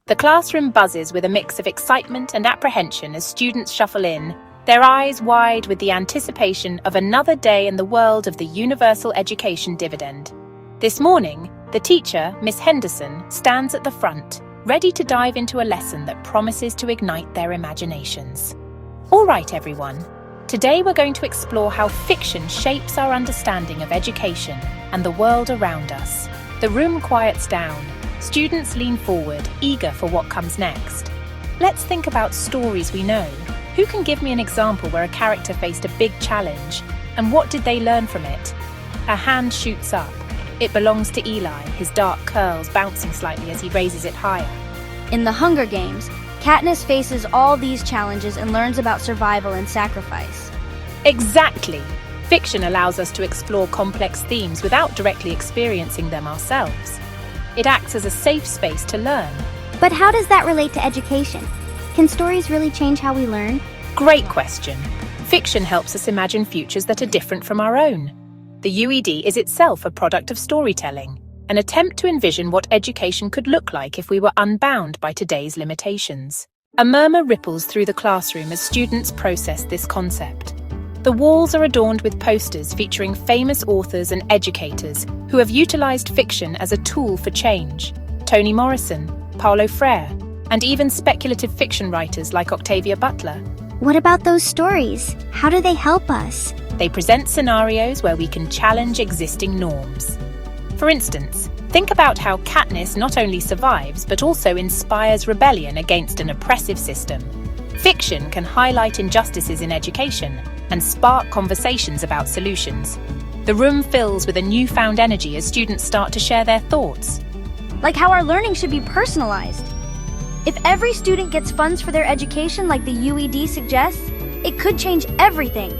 The classroom buzzes with a mix of excitement and apprehension as students shuffle in, their eyes wide with the anticipation of another day in the world of the Universal Education Dividend. This morning, the teacher, Miss Henderson, stands at the front, ready to dive into a lesson that promises to ignite their imaginations. All right, everyone. Today we're going to explore how fiction shapes our understanding of education and the world around us. The room quiets down. Students lean forward, eager for what comes next. Let's think about stories we know. Who can give me an example where a character faced a big challenge, and what did they learn from it? A hand shoots up. It belongs to Eli, his dark curls bouncing slightly as he raises it higher. In The Hunger Games, Katniss faces all these challenges and learns about survival and sacrifice. Exactly! Fiction allows us to explore complex themes without directly experiencing them ourselves. It acts as a safe space to learn. But how does that relate to education? Can stories really change how we learn? Great question. Fiction helps us imagine futures that are different from our own. The UED is itself a product of storytelling, an attempt to envision what education could look like if we were unbound by today's limitations. A murmur ripples through the classroom as students process this concept. The walls are adorned with posters featuring famous authors and educators who have utilized fiction as a tool for change. Toni Morrison, Paulo Freire, and even speculative fiction writers like Octavia Butler. What about those stories? How do they help us? They present scenarios where we can challenge existing norms. For instance, think about how Katniss not only survives but also inspires rebellion against an oppressive system. Fiction can highlight injustices in education and spark conversations about solutions. The room fills with a newfound energy as students start to share their thoughts. Like how our learning should be personalized. If every student gets funds for their education like the UED suggests, it could change everything.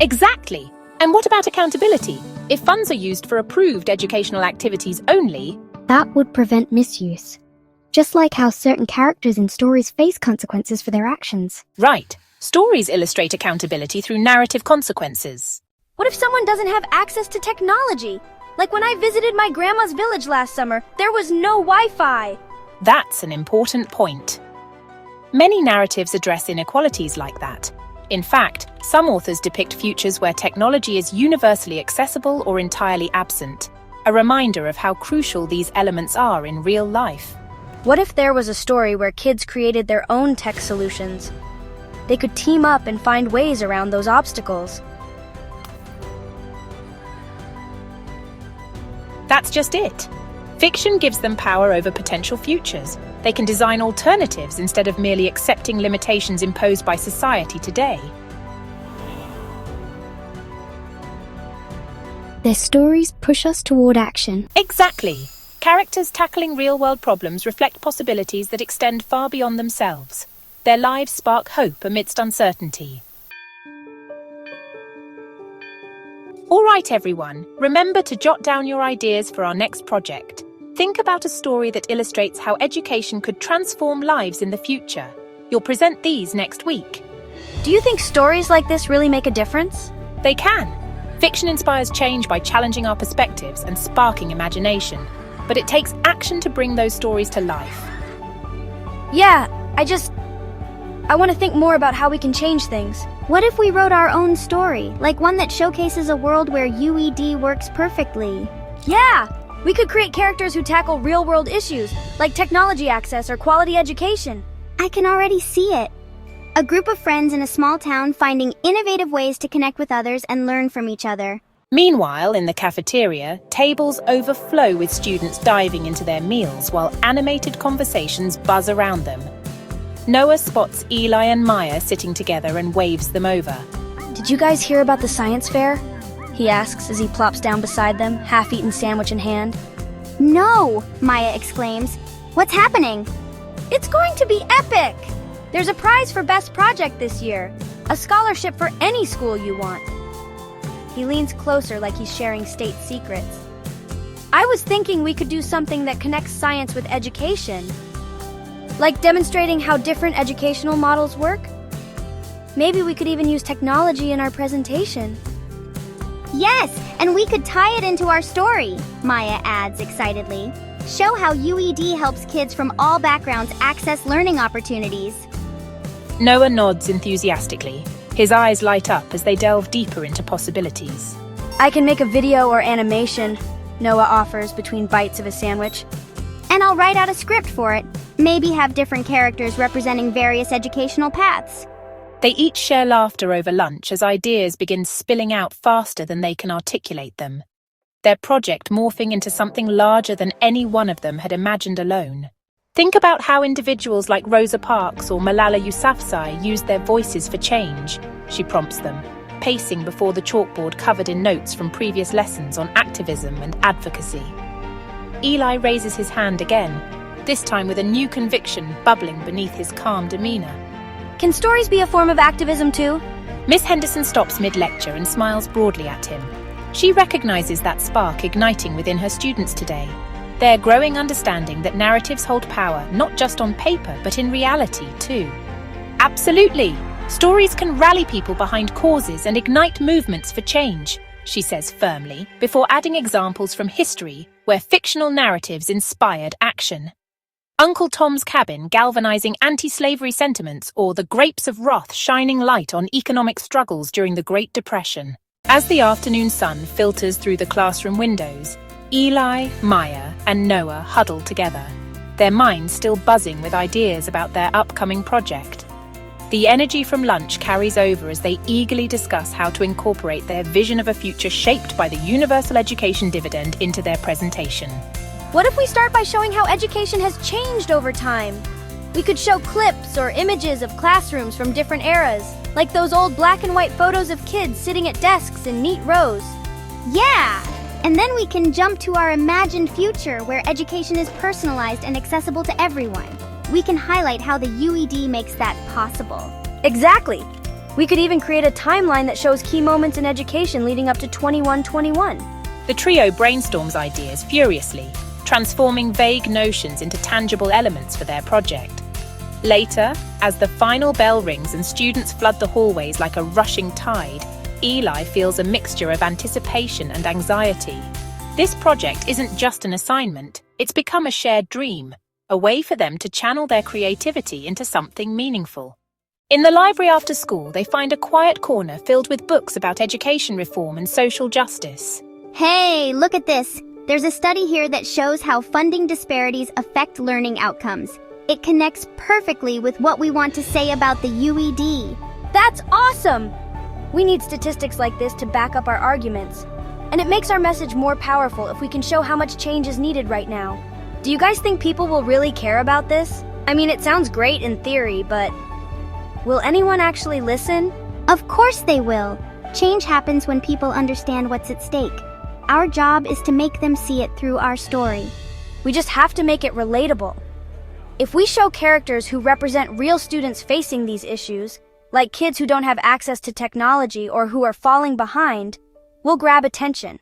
Exactly! And what about accountability? If funds are used for approved educational activities only, That would prevent misuse. Just like how certain characters in stories face consequences for their actions. right, stories illustrate accountability through narrative consequences. What if someone doesn't have access to technology? Like when I visited my grandma's village last summer, there was no Wi-Fi. That's an important point. Many narratives address inequalities like that. In fact, some authors depict futures where technology is universally accessible or entirely absent, a reminder of how crucial these elements are in real life. What if there was a story where kids created their own tech solutions? They could team up and find ways around those obstacles. That's just it. Fiction gives them power over potential futures. They can design alternatives instead of merely accepting limitations imposed by society today. Their stories push us toward action. Exactly. Characters tackling real-world problems reflect possibilities that extend far beyond themselves. Their lives spark hope amidst uncertainty. All right, everyone. Remember to jot down your ideas for our next project. Think about a story that illustrates how education could transform lives in the future. You'll present these next week. Do you think stories like this really make a difference? They can. Fiction inspires change by challenging our perspectives and sparking imagination. But it takes action to bring those stories to life. Yeah, I want to think more about how we can change things. What if we wrote our own story, like one that showcases a world where UED works perfectly? Yeah! We could create characters who tackle real-world issues, like technology access or quality education. I can already see it. A group of friends in a small town finding innovative ways to connect with others and learn from each other. Meanwhile, in the cafeteria, tables overflow with students diving into their meals while animated conversations buzz around them. Noah spots Eli and Maya sitting together and waves them over. Did you guys hear about the science fair? He asks as he plops down beside them, half-eaten sandwich in hand. No! Maya exclaims. What's happening? It's going to be epic! There's a prize for best project this year. A scholarship for any school you want. He leans closer like he's sharing state secrets. I was thinking we could do something that connects science with education. Like demonstrating how different educational models work? Maybe we could even use technology in our presentation. Yes, and we could tie it into our story, Maya adds excitedly. Show how UED helps kids from all backgrounds access learning opportunities. Noah nods enthusiastically. His eyes light up as they delve deeper into possibilities. I can make a video or animation, Noah offers between bites of a sandwich. And I'll write out a script for it. Maybe have different characters representing various educational paths. They each share laughter over lunch as ideas begin spilling out faster than they can articulate them. Their project morphing into something larger than any one of them had imagined alone. Think about how individuals like Rosa Parks or Malala Yousafzai used their voices for change, she prompts them, pacing before the chalkboard covered in notes from previous lessons on activism and advocacy. Eli raises his hand again, this time with a new conviction bubbling beneath his calm demeanor. Can stories be a form of activism too? Miss Henderson stops mid-lecture and smiles broadly at him. She recognizes that spark igniting within her students today. Their growing understanding that narratives hold power not just on paper but in reality too. Absolutely! Stories can rally people behind causes and ignite movements for change, she says firmly, before adding examples from history where fictional narratives inspired action. Uncle Tom's Cabin galvanizing anti-slavery sentiments, or The Grapes of Wrath shining light on economic struggles during the Great Depression. As the afternoon sun filters through the classroom windows, Eli, Maya, and Noah huddle together, their minds still buzzing with ideas about their upcoming project. The energy from lunch carries over as they eagerly discuss how to incorporate their vision of a future shaped by the Universal Education Dividend into their presentation. What if we start by showing how education has changed over time? We could show clips or images of classrooms from different eras, like those old black and white photos of kids sitting at desks in neat rows. Yeah! And then we can jump to our imagined future where education is personalized and accessible to everyone. We can highlight how the UED makes that possible. Exactly! We could even create a timeline that shows key moments in education leading up to 2121. The trio brainstorms ideas furiously, transforming vague notions into tangible elements for their project. Later, as the final bell rings and students flood the hallways like a rushing tide, Eli feels a mixture of anticipation and anxiety. This project isn't just an assignment, it's become a shared dream, a way for them to channel their creativity into something meaningful. In the library after school, they find a quiet corner filled with books about education reform and social justice. Hey, look at this! There's a study here that shows how funding disparities affect learning outcomes. It connects perfectly with what we want to say about the UED. That's awesome! We need statistics like this to back up our arguments. And it makes our message more powerful if we can show how much change is needed right now. Do you guys think people will really care about this? I mean, it sounds great in theory, but will anyone actually listen? Of course they will. Change happens when people understand what's at stake. Our job is to make them see it through our story. We just have to make it relatable. If we show characters who represent real students facing these issues, like kids who don't have access to technology or who are falling behind, we'll grab attention.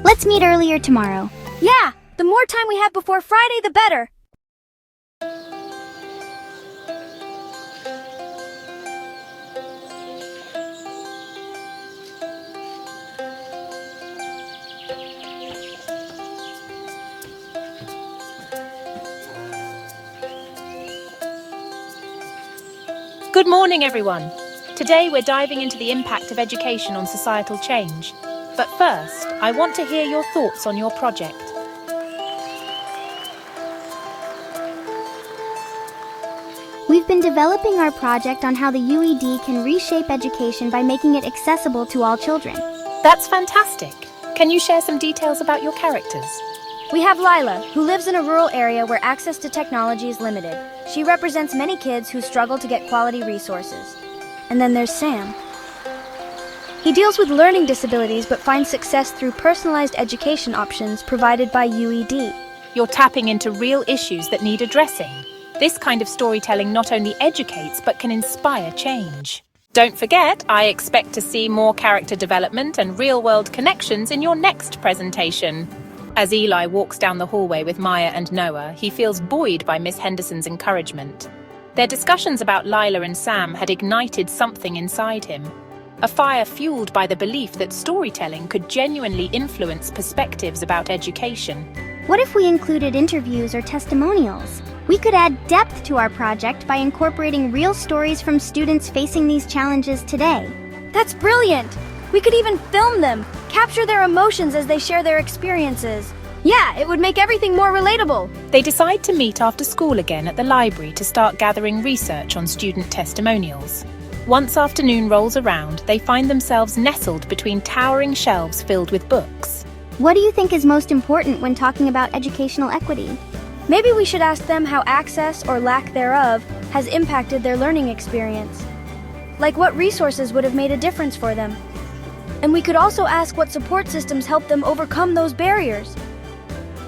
Let's meet earlier tomorrow. Yeah, the more time we have before Friday, the better. Good morning, everyone. Today we're diving into the impact of education on societal change. But first, I want to hear your thoughts on your project. We've been developing our project on how the UED can reshape education by making it accessible to all children. That's fantastic. Can you share some details about your characters? We have Lila, who lives in a rural area where access to technology is limited. She represents many kids who struggle to get quality resources. And then there's Sam. He deals with learning disabilities but finds success through personalized education options provided by UED. You're tapping into real issues that need addressing. This kind of storytelling not only educates but can inspire change. Don't forget, I expect to see more character development and real-world connections in your next presentation. As Eli walks down the hallway with Maya and Noah, he feels buoyed by Miss Henderson's encouragement. Their discussions about Lila and Sam had ignited something inside him, a fire fueled by the belief that storytelling could genuinely influence perspectives about education. What if we included interviews or testimonials? We could add depth to our project by incorporating real stories from students facing these challenges today. That's brilliant! We could even film them, capture their emotions as they share their experiences. Yeah, it would make everything more relatable. They decide to meet after school again at the library to start gathering research on student testimonials. Once afternoon rolls around, they find themselves nestled between towering shelves filled with books. What do you think is most important when talking about educational equity? Maybe we should ask them how access or lack thereof has impacted their learning experience. Like what resources would have made a difference for them. And we could also ask what support systems help them overcome those barriers.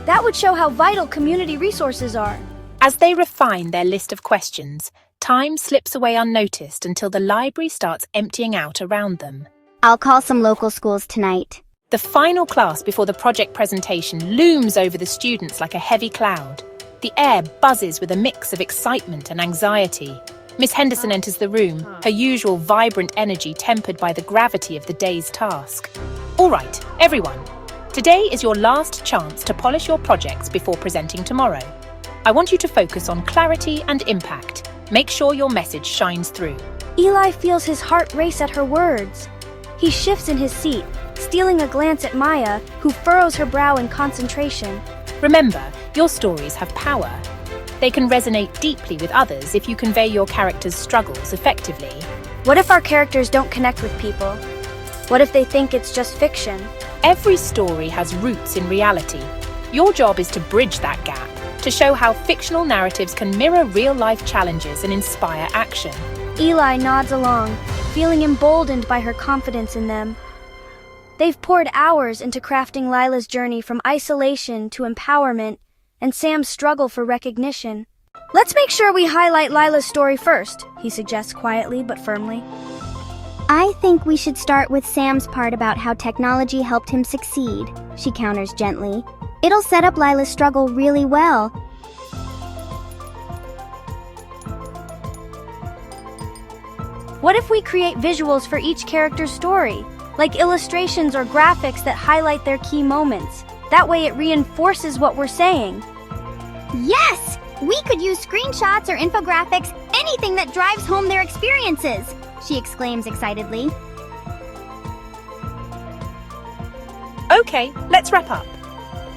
That would show how vital community resources are. As they refine their list of questions, time slips away unnoticed until the library starts emptying out around them. I'll call some local schools tonight. The final class before the project presentation looms over the students like a heavy cloud. The air buzzes with a mix of excitement and anxiety. Miss Henderson enters the room, her usual vibrant energy tempered by the gravity of the day's task. All right, everyone. Today is your last chance to polish your projects before presenting tomorrow. I want you to focus on clarity and impact. Make sure your message shines through. Eli feels his heart race at her words. He shifts in his seat, stealing a glance at Maya, who furrows her brow in concentration. Remember, your stories have power. They can resonate deeply with others if you convey your character's struggles effectively. What if our characters don't connect with people? What if they think it's just fiction? Every story has roots in reality. Your job is to bridge that gap, to show how fictional narratives can mirror real-life challenges and inspire action. Eli nods along, feeling emboldened by her confidence in them. They've poured hours into crafting Lila's journey from isolation to empowerment, and Sam's struggle for recognition. Let's make sure we highlight Lila's story first, he suggests quietly but firmly. I think we should start with Sam's part about how technology helped him succeed, she counters gently. It'll set up Lila's struggle really well. What if we create visuals for each character's story, like illustrations or graphics that highlight their key moments? That way it reinforces what we're saying. Yes! We could use screenshots or infographics, anything that drives home their experiences, she exclaims excitedly. Okay, let's wrap up.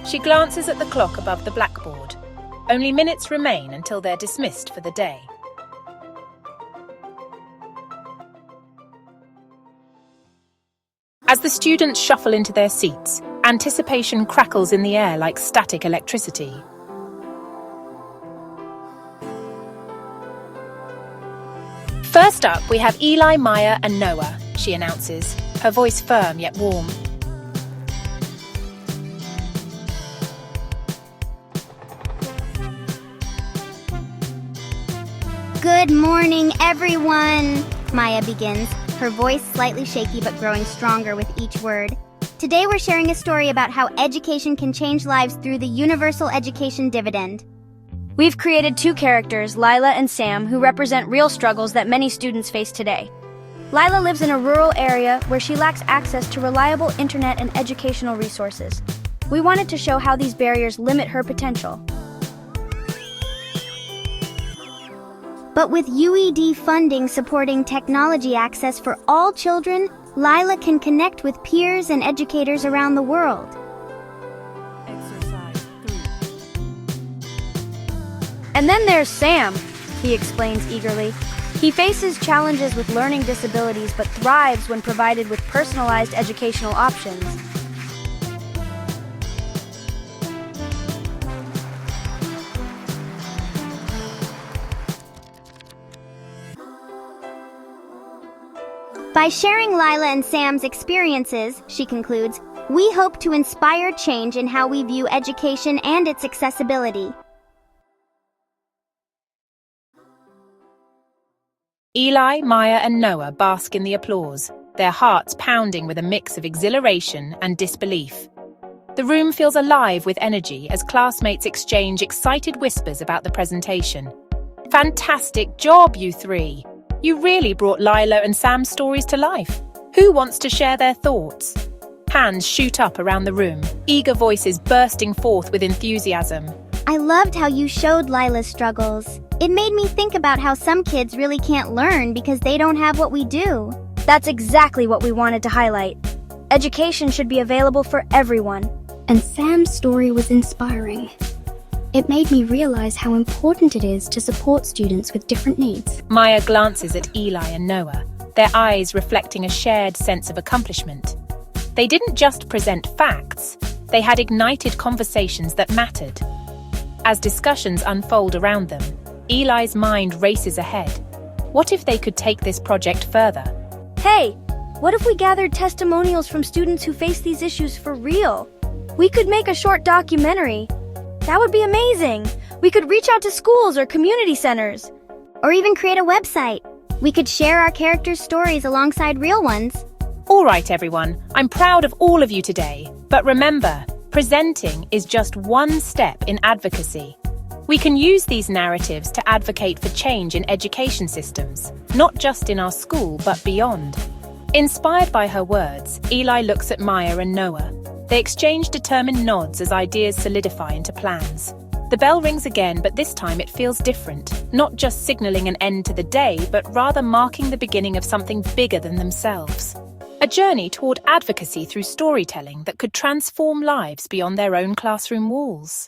She glances at the clock above the blackboard. Only minutes remain until they're dismissed for the day. As the students shuffle into their seats, anticipation crackles in the air like static electricity. First up, we have Eli, Maya, and Noah, she announces, her voice firm yet warm. Good morning, everyone, Maya begins, her voice slightly shaky but growing stronger with each word. Today we're sharing a story about how education can change lives through the Universal Education Dividend. We've created two characters, Lila and Sam, who represent real struggles that many students face today. Lila lives in a rural area where she lacks access to reliable internet and educational resources. We wanted to show how these barriers limit her potential. But with UED funding supporting technology access for all children, Lila can connect with peers and educators around the world. Exercise 3. And then there's Sam, he explains eagerly. He faces challenges with learning disabilities but thrives when provided with personalized educational options. By sharing Lila and Sam's experiences, she concludes, we hope to inspire change in how we view education and its accessibility. Eli, Maya, and Noah bask in the applause, their hearts pounding with a mix of exhilaration and disbelief. The room feels alive with energy as classmates exchange excited whispers about the presentation. Fantastic job, you three! You really brought Lila and Sam's stories to life. Who wants to share their thoughts? Hands shoot up around the room, eager voices bursting forth with enthusiasm. I loved how you showed Lila's struggles. It made me think about how some kids really can't learn because they don't have what we do. That's exactly what we wanted to highlight. Education should be available for everyone. And Sam's story was inspiring. It made me realize how important it is to support students with different needs. Maya glances at Eli and Noah, their eyes reflecting a shared sense of accomplishment. They didn't just present facts, they had ignited conversations that mattered. As discussions unfold around them, Eli's mind races ahead. What if they could take this project further? Hey, what if we gathered testimonials from students who face these issues for real? We could make a short documentary. That would be amazing. We could reach out to schools or community centers. Or even create a website. We could share our characters' stories alongside real ones. All right, everyone, I'm proud of all of you today. But remember, presenting is just one step in advocacy. We can use these narratives to advocate for change in education systems, not just in our school, but beyond. Inspired by her words, Eli looks at Maya and Noah. They exchange determined nods as ideas solidify into plans. The bell rings again, but this time it feels different, not just signaling an end to the day, but rather marking the beginning of something bigger than themselves. A journey toward advocacy through storytelling that could transform lives beyond their own classroom walls.